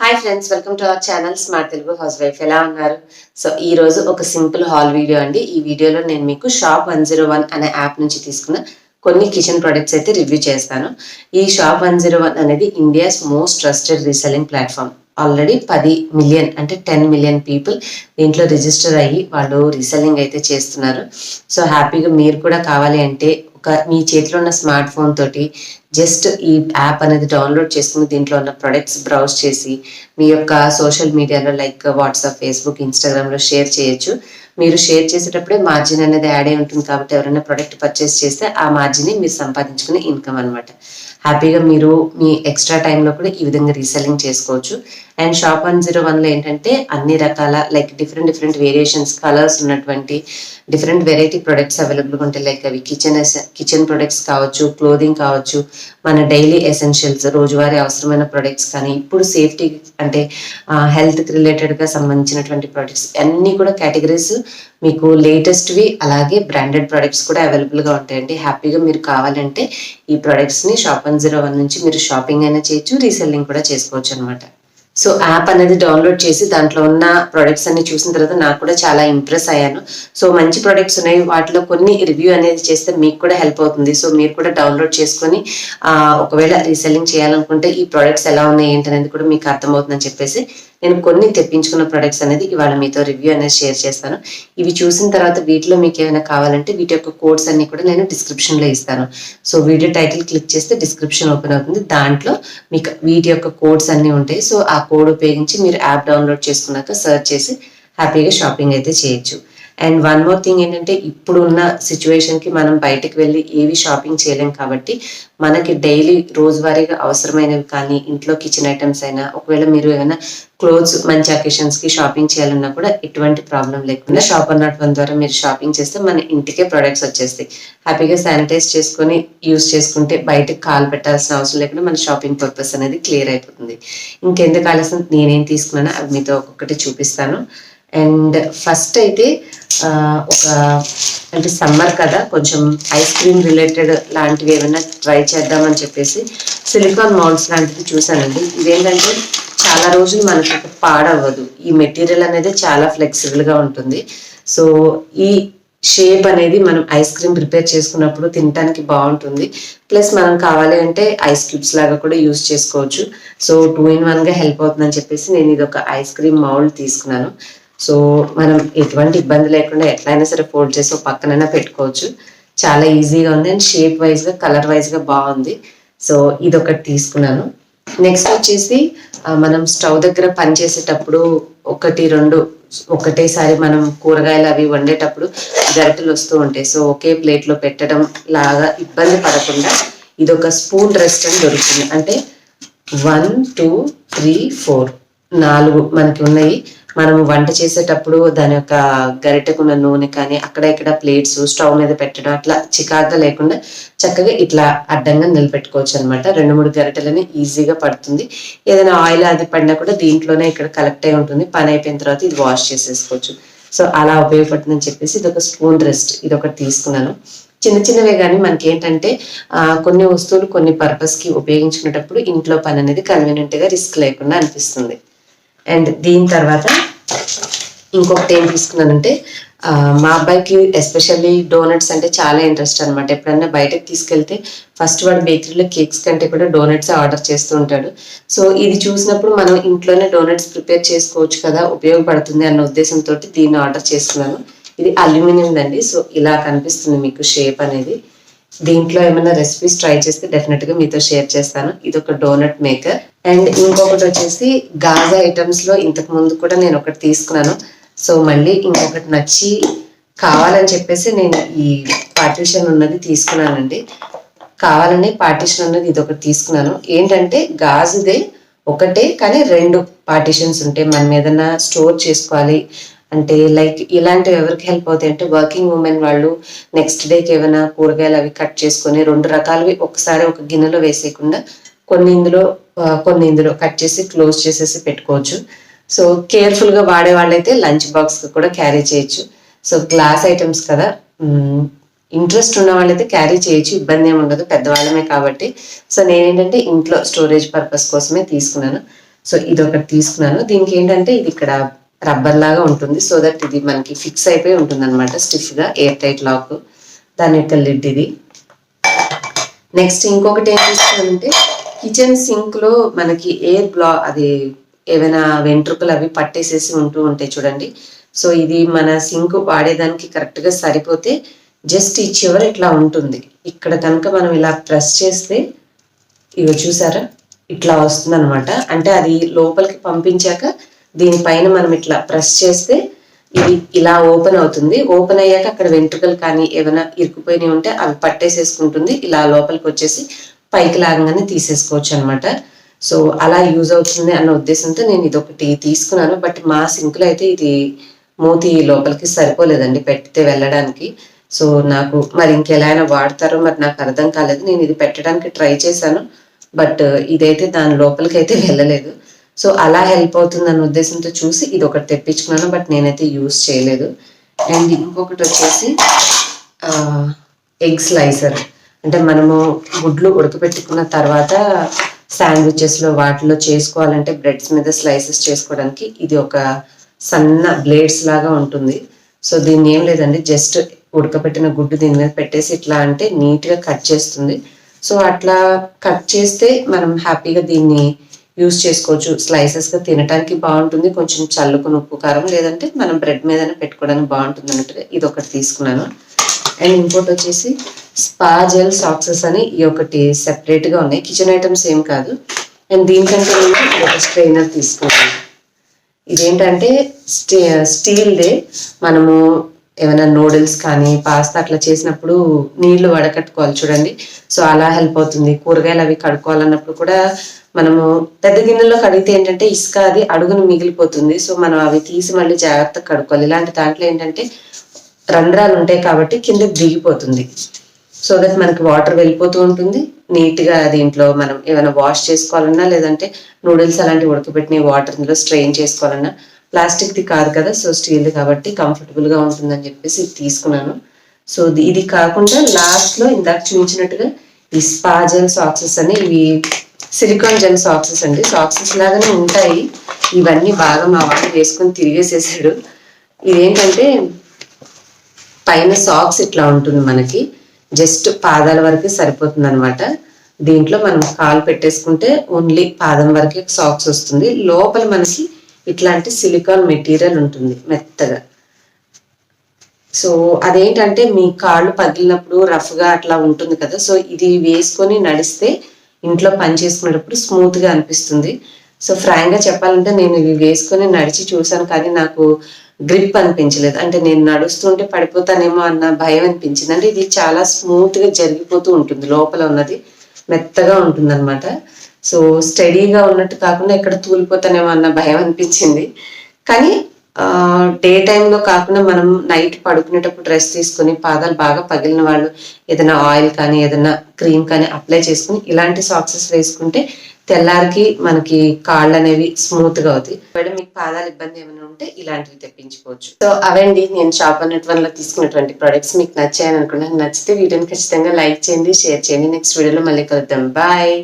Hi friends, welcome to our channel smart Telugu house wife. ఎలా ఉన్నారు? So ఈ రోజు ఒక సింపుల్ హాల్ వీడియో అండి. ఈ వీడియోలో నేను మీకు Shop101 అనే యాప్ నుంచి తీసుకున్న కొన్ని కిచెన్ ప్రొడక్ట్స్ అయితే రివ్యూ చేస్తాను. ఈ Shop101 అనేది India's most trusted reselling platform. Already 10 million అంటే 10 మిలియన్ పీపుల్ దీంట్లో రిజిస్టర్ అయ్యి వాళ్ళు రీసెల్లింగ్ అయితే చేస్తున్నారు. సో హ్యాపీగా మీరు కూడా కావాలి అంటే మీ చేతిలో ఉన్న స్మార్ట్ ఫోన్ తోటి జస్ట్ ఈ యాప్ అనేది డౌన్లోడ్ చేసుకుని దీంట్లో ఉన్న ప్రొడక్ట్స్ బ్రౌజ్ చేసి మీ యొక్క సోషల్ మీడియాలో లైక్ వాట్సాప్, ఫేస్బుక్, ఇన్స్టాగ్రామ్లో షేర్ చేయొచ్చు. మీరు షేర్ చేసేటప్పుడే మార్జిన్ అనేది యాడ్ అయి ఉంటుంది కాబట్టి ఎవరైనా ప్రొడక్ట్ పర్చేస్ చేస్తే ఆ మార్జిన్ మీరు సంపాదించుకునే ఇన్కమ్ అనమాట. హ్యాపీగా మీరు మీ ఎక్స్ట్రా టైంలో కూడా ఈ విధంగా రీసెల్లింగ్ చేసుకోవచ్చు. అండ్ Shop101లో ఏంటంటే అన్ని రకాల లైక్ డిఫరెంట్ వేరియేషన్స్, కలర్స్ ఉన్నటువంటి డిఫరెంట్ వెరైటీ ప్రొడక్ట్స్ అవైలబుల్గా ఉంటాయి. లైక్ అవి కిచెన్ ప్రొడక్ట్స్ కావచ్చు, క్లోదింగ్ కావచ్చు, మన డైలీ ఎసెన్షియల్స్ రోజువారీ అవసరమైన ప్రొడక్ట్స్ కానీ, ఇప్పుడు సేఫ్టీ అంటే హెల్త్కి రిలేటెడ్గా సంబంధించినటువంటి ప్రొడక్ట్స్ అన్నీ కూడా కేటగిరీస్ మీకు లేటెస్ట్వి అలాగే బ్రాండెడ్ ప్రొడక్ట్స్ కూడా అవైలబుల్గా ఉంటాయండి. హ్యాపీగా మీరు కావాలంటే ఈ ప్రొడక్ట్స్ని Shop101 నుంచి మీరు షాపింగ్ అయినా చేయొచ్చు, రీసెల్లింగ్ కూడా చేసుకోవచ్చు అనమాట. సో యాప్ అనేది డౌన్లోడ్ చేసి దాంట్లో ఉన్న ప్రొడక్ట్స్ అన్ని చూసిన తర్వాత నాకు కూడా చాలా ఇంప్రెస్ అయ్యాను. సో మంచి ప్రొడక్ట్స్ ఉన్నాయి, వాటిలో కొన్ని రివ్యూ అనేది చేస్తే మీకు కూడా హెల్ప్ అవుతుంది. సో మీరు కూడా డౌన్లోడ్ చేసుకొని ఒకవేళ రీసెల్లింగ్ చేయాలనుకుంటే ఈ ప్రొడక్ట్స్ ఎలా ఉన్నాయి ఏంటనేది కూడా మీకు అర్థమవుతుందని చెప్పేసి నేను కొన్ని తెప్పించుకున్న ప్రొడక్ట్స్ అనేది ఇవాళ మీతో రివ్యూ అనేది షేర్ చేస్తాను. ఇవి చూసిన తర్వాత వీటిలో మీకు ఏమైనా కావాలంటే వీటి యొక్క కోడ్స్ అన్ని కూడా నేను డిస్క్రిప్షన్లో ఇస్తాను. సో వీడియో టైటిల్ క్లిక్ చేస్తే డిస్క్రిప్షన్ ఓపెన్ అవుతుంది. దాంట్లో మీకు వీటి యొక్క కోడ్స్ అన్ని ఉంటాయి. సో ఆ కోడ్ ఉపయోగించి మీరు యాప్ డౌన్లోడ్ చేసుకున్నాక సర్చ్ చేసి హ్యాపీగా షాపింగ్ అయితే చేయొచ్చు. అండ్ వన్ మోర్ థింగ్ ఏంటంటే ఇప్పుడు ఉన్న సిచ్యువేషన్కి మనం బయటకు వెళ్ళి ఏవి షాపింగ్ చేయలేం కాబట్టి మనకి డైలీ రోజువారీగా అవసరమైనవి కానీ ఇంట్లో కిచెన్ ఐటమ్స్ అయినా, ఒకవేళ మీరు ఏమైనా క్లోత్స్ మంచి అకేషన్స్కి షాపింగ్ చేయాలన్నా కూడా ఎటువంటి ప్రాబ్లం లేకుండా Shop101 ద్వారా మీరు షాపింగ్ చేస్తే మన ఇంటికే ప్రొడక్ట్స్ వచ్చేస్తాయి. హ్యాపీగా శానిటైజ్ చేసుకొని యూస్ చేసుకుంటే బయటకు కాల్ పెట్టాల్సిన అవసరం లేకుండా మన షాపింగ్ పర్పస్ అనేది క్లియర్ అయిపోతుంది. ఇంకెందుకు ఆలస్యం, నేనేం తీసుకున్నానో అవి మీతో ఒక్కొక్కటి చూపిస్తాను. అండ్ ఫస్ట్ అయితే ఒక అంటే సమ్మర్ కదా, కొంచెం ఐస్ క్రీమ్ రిలేటెడ్ లాంటివి ఏమైనా ట్రై చేద్దామని చెప్పేసి సిలికాన్ మౌల్డ్స్ లాంటివి చూసానండి. ఇదేంటంటే చాలా రోజులు మనకు పాడవ్వదు. ఈ మెటీరియల్ అనేది చాలా ఫ్లెక్సిబుల్గా ఉంటుంది. సో ఈ షేప్ అనేది మనం ఐస్ క్రీమ్ ప్రిపేర్ చేసుకున్నప్పుడు తినడానికి బాగుంటుంది. ప్లస్ మనం కావాలి అంటే ఐస్ క్యూబ్స్ లాగా కూడా యూజ్ చేసుకోవచ్చు. సో 2-in-1గా హెల్ప్ అవుతుందని చెప్పేసి నేను ఇది ఒక ఐస్ క్రీమ్ మౌల్డ్ తీసుకున్నాను. సో మనం ఎటువంటి ఇబ్బంది లేకుండా ఎట్లయినా సరే ఫోల్డ్ చేసి పక్కనైనా పెట్టుకోవచ్చు. చాలా ఈజీగా ఉంది అండ్ షేప్ వైజ్గా, కలర్ వైజ్గా బాగుంది. సో ఇది ఒకటి తీసుకున్నాను. నెక్స్ట్ వచ్చేసి మనం స్టవ్ దగ్గర పని చేసేటప్పుడు ఒకటేసారి మనం కూరగాయలు అవి వండేటప్పుడు గరిటెలు వస్తూ ఉంటాయి. సో ఒకే ప్లేట్లో పెట్టడం లాగా ఇబ్బంది పడకుండా ఇది ఒక స్పూన్ రెస్ట్ అని దొరుకుతుంది. అంటే 1, 2, 3, 4 4 మనకి ఉన్నాయి. మనం వంట చేసేటప్పుడు దాని యొక్క గరిటెకున్న నూనె కానీ అక్కడ ఇక్కడ ప్లేట్స్ స్టవ్ మీద పెట్టడం అట్లా చికాగ్గా లేకుండా చక్కగా ఇట్లా అడ్డంగా నిలబెట్టుకోవచ్చు అనమాట. 2-3 గరిటెలని ఈజీగా పడుతుంది. ఏదైనా ఆయిల్ అది పడినా కూడా దీంట్లోనే ఇక్కడ కలెక్ట్ అయి ఉంటుంది. పని అయిపోయిన తర్వాత ఇది వాష్ చేసేసుకోవచ్చు. సో అలా ఉపయోగపడుతుందని చెప్పేసి ఇది ఒక స్పూన్ రెస్ట్ ఇది ఒకటి తీసుకున్నాను. చిన్నవే కానీ మనకి ఏంటంటే కొన్ని వస్తువులు కొన్ని పర్పస్కి ఉపయోగించుకునేటప్పుడు ఇంట్లో పని అనేది కన్వీనియంట్గా రిస్క్ లేకుండా అనిపిస్తుంది. అండ్ దీని తర్వాత ఇంకొకటి ఏం తీసుకున్నానంటే మా అబ్బాయికి ఎస్పెషల్లీ డోనట్స్ అంటే చాలా ఇంట్రెస్ట్ అనమాట. ఎప్పుడన్నా బయటకు తీసుకెళ్తే ఫస్ట్ వాడు బేకరీలో కేక్స్ కంటే కూడా డోనట్స్ ఆర్డర్ చేస్తూ ఉంటాడు. సో ఇది చూసినప్పుడు మనం ఇంట్లోనే డోనట్స్ ప్రిపేర్ చేసుకోవచ్చు కదా, ఉపయోగపడుతుంది అన్న ఉద్దేశంతో దీన్ని ఆర్డర్ చేసుకున్నాను. ఇది అల్యూమినియం అండి. సో ఇలా కనిపిస్తుంది మీకు షేప్ అనేది. దీంట్లో ఏమైనా రెసిపీస్ ట్రై చేస్తే డెఫినెట్గా మీతో షేర్ చేస్తాను. ఇది ఒక డోనట్ మేకర్. అండ్ ఇంకొకటి వచ్చేసి గాజా ఐటమ్స్లో ఇంతకు ముందు కూడా నేను ఒకటి తీసుకున్నాను. సో మళ్ళీ ఇంకొకటి నచ్చి కావాలని చెప్పేసి నేను ఈ పార్టిషన్ ఉన్నది తీసుకున్నానండి. కావాలని పార్టిషన్ ఉన్నది ఇది ఒకటి తీసుకున్నాను. ఏంటంటే గాజుదే ఒకటే కానీ 2 పార్టిషన్స్ ఉంటాయి. మనం ఏదైనా స్టోర్ చేసుకోవాలి అంటే లైక్ ఇలాంటివి ఎవరికి హెల్ప్ అవుతాయి అంటే వర్కింగ్ ఉమెన్ వాళ్ళు నెక్స్ట్ డేకి ఏమైనా కూరగాయలు అవి కట్ చేసుకొని 2 రకాలవి ఒకసారి ఒక గిన్నెలో వేసేయకుండా కొన్ని ఇందులో కట్ చేసి క్లోజ్ చేసేసి పెట్టుకోవచ్చు. సో కేర్ఫుల్గా వాడే వాళ్ళైతే లంచ్ బాక్స్కి కూడా క్యారీ చేయొచ్చు. సో గ్లాస్ ఐటమ్స్ కదా, ఇంట్రెస్ట్ ఉన్న వాళ్ళైతే క్యారీ చేయొచ్చు, ఇబ్బంది ఏమి ఉండదు, పెద్దవాళ్ళమే కాబట్టి. సో నేనేంటంటే ఇంట్లో స్టోరేజ్ పర్పస్ కోసమే తీసుకున్నాను. సో ఇది ఒకటి తీసుకున్నాను. దీనికి ఏంటంటే ఇది ఇక్కడ రబ్బర్ లాగా ఉంటుంది, సో దట్ ఇది మనకి ఫిక్స్ అయిపోయి ఉంటుంది అనమాట స్టిఫ్గా, ఎయిర్ టైట్ లాక్. దాని యొక్క లిడ్ ఇది. నెక్స్ట్ ఇంకొకటి ఏం తీసుకున్నానంటే కిచెన్ సింక్లో మనకి ఎయిర్ అది ఏమైనా వెంట్రుకలు అవి పట్టేసేసి ఉంటూ ఉంటాయి చూడండి. సో ఇది మన సింక్ వాడేదానికి కరెక్ట్గా సరిపోతే జస్ట్ ఈ చివర ఇట్లా ఉంటుంది. ఇక్కడ కనుక మనం ఇలా ప్రెస్ చేస్తే ఇవి చూసారా ఇట్లా వస్తుంది అనమాట. అంటే అది లోపలికి పంపించాక దీనిపైన మనం ఇట్లా ప్రెస్ చేస్తే ఇది ఇలా ఓపెన్ అవుతుంది. ఓపెన్ అయ్యాక అక్కడ వెంట్రుకలు కానీ ఏమైనా ఇరుక్కుపోయినవి ఉంటే అవి పట్టేసేసుకుంటుంది. ఇలా లోపలికి వచ్చేసి పైకి లాగానే తీసేసుకోవచ్చు అనమాట. సో అలా యూజ్ అవుతుంది అన్న ఉద్దేశంతో నేను ఇది ఒకటి తీసుకున్నాను. బట్ మా సింక్లో అయితే ఇది మూతి లోపలికి సరిపోలేదండి పెడితే వెళ్ళడానికి. సో నాకు మరి ఇంకెలా అయినా వాడతారో మరి నాకు అర్థం కాలేదు. నేను ఇది పెట్టడానికి ట్రై చేశాను, బట్ ఇదైతే దాని లోపలికి అయితే వెళ్ళలేదు. సో అలా హెల్ప్ అవుతుంది అన్న ఉద్దేశంతో చూసి ఇది ఒకటి తెప్పించుకున్నాను, బట్ నేనైతే యూజ్ చేయలేదు. అండ్ ఇంకొకటి వచ్చేసి ఎగ్ స్లైసర్. అంటే మనము గుడ్లు ఉడకపెట్టుకున్న తర్వాత శాండ్విచెస్లో వాటిలో చేసుకోవాలంటే బ్రెడ్స్ మీద స్లైసెస్ చేసుకోవడానికి ఇది ఒక సన్న బ్లేడ్స్ లాగా ఉంటుంది. సో దీన్ని ఏం లేదండి, జస్ట్ ఉడకపెట్టిన గుడ్డు దీని మీద పెట్టేసి ఇట్లా అంటే నీట్గా కట్ చేస్తుంది. సో అట్లా కట్ చేస్తే మనం హ్యాపీగా దీన్ని యూజ్ చేసుకోవచ్చు. స్లైసెస్గా తినడానికి బాగుంటుంది, కొంచెం చల్లుకుని ఉప్పు కారం, లేదంటే మనం బ్రెడ్ మీదనే పెట్టుకోవడానికి బాగుంటుంది అన్నట్టుగా ఇది ఒకటి తీసుకున్నాను. అండ్ ఇంకోటి వచ్చేసి స్పా జెల్ సాక్సెస్ అని ఈ ఒకటి సెపరేట్గా ఉన్నాయి, కిచెన్ ఐటమ్స్ ఏం కాదు. అండ్ దీనికంటే నేను ఒక స్ట్రైనర్ తీసుకున్నాను. ఇదేంటంటే స్టీల్దే. మనము ఏమైనా నూడిల్స్ కానీ పాస్తా అట్లా చేసినప్పుడు నీళ్లు వడకట్టుకోవాలి చూడండి, సో అలా హెల్ప్ అవుతుంది. కూరగాయలు అవి కడుక్కోవాలన్నప్పుడు కూడా మనము పెద్ద గిన్నెలో కడిగితే ఏంటంటే ఇసుక అది అడుగును మిగిలిపోతుంది. సో మనం అవి తీసి మళ్ళీ జాగ్రత్తగా కడుక్కోవాలి. ఇలాంటి దాంట్లో ఏంటంటే రంధ్రాలు ఉంటాయి కాబట్టి కింద దిగిపోతుంది. సో దట్ మనకి వాటర్ వెళ్ళిపోతూ ఉంటుంది నీట్గా. దీంట్లో మనం ఏమైనా వాష్ చేసుకోవాలన్నా, లేదంటే నూడిల్స్ అలాంటివి ఉడకబెట్టిన వాటర్లో స్ట్రెయిన్ చేసుకోవాలన్నా, ప్లాస్టిక్ది కాదు కదా, సో స్టీల్ది కాబట్టి కంఫర్టబుల్గా ఉంటుందని చెప్పేసి ఇది తీసుకున్నాను. సో ఇది కాకుండా లాస్ట్లో ఇందాక చూపించినట్టుగా ఈ స్పా జెల్ సాక్సెస్ అని, ఇవి సిలికాన్ జెల్ సాక్సెస్ అండి. సాక్సెస్ లాగానే ఉంటాయి. ఇవన్నీ బాగా మా వాడు వేసుకొని తిరిగేసేసాడు. ఇదేంటంటే పైన సాక్స్ ఇట్లా ఉంటుంది, మనకి జస్ట్ పాదాల వరకే సరిపోతుంది అనమాట. దీంట్లో మనం కాలు పెట్టేసుకుంటే ఓన్లీ పాదం వరకే సాక్స్ వస్తుంది. లోపల మనకి ఇట్లాంటి సిలికాన్ మెటీరియల్ ఉంటుంది మెత్తగా. సో అదేంటంటే మీ కాళ్ళు పగిలినప్పుడు రఫ్గా అట్లా ఉంటుంది కదా, సో ఇది వేసుకొని నడిస్తే ఇంట్లో పని చేసుకునేటప్పుడు స్మూత్గా అనిపిస్తుంది. సో ఫ్రాంక్గా చెప్పాలంటే నేను ఇవి వేసుకొని నడిచి చూసాను, కానీ నాకు గ్రిప్ అనిపించలేదు. అంటే నేను నడుస్తుంటే పడిపోతానేమో అన్న భయం అనిపించింది. అంటే ఇది చాలా స్మూత్గా జరిగిపోతూ ఉంటుంది, లోపల ఉన్నది మెత్తగా ఉంటుంది అనమాట. సో స్టడీగా ఉన్నట్టు కాకుండా ఎక్కడ తూలిపోతానేమో అన్న భయం అనిపించింది. కానీ డే టైంలో కాకుండా మనం నైట్ పడుకునేటప్పుడు డ్రెస్ తీసుకొని పాదాలు బాగా పగిలిన వాళ్ళు ఏదైనా ఆయిల్ కానీ ఏదైనా క్రీమ్ కానీ అప్లై చేసుకుని ఇలాంటి సాక్సెస్ వేసుకుంటే తెల్లారికి మనకి కాళ్ళు అనేవి స్మూత్గా అవుతాయి. మీకు పాదాలు ఇబ్బంది ఏమైనా ఉంటే ఇలాంటివి తెప్పించుకోవచ్చు. సో అవండి నేను Shop101లో తీసుకున్నటువంటి ప్రొడక్ట్స్. మీకు నచ్చాయని అనుకున్నాను. నచ్చితే వీడియోని ఖచ్చితంగా లైక్ చేయండి, షేర్ చేయండి. నెక్స్ట్ వీడియోలో మళ్ళీ కలుద్దాం. బాయ్.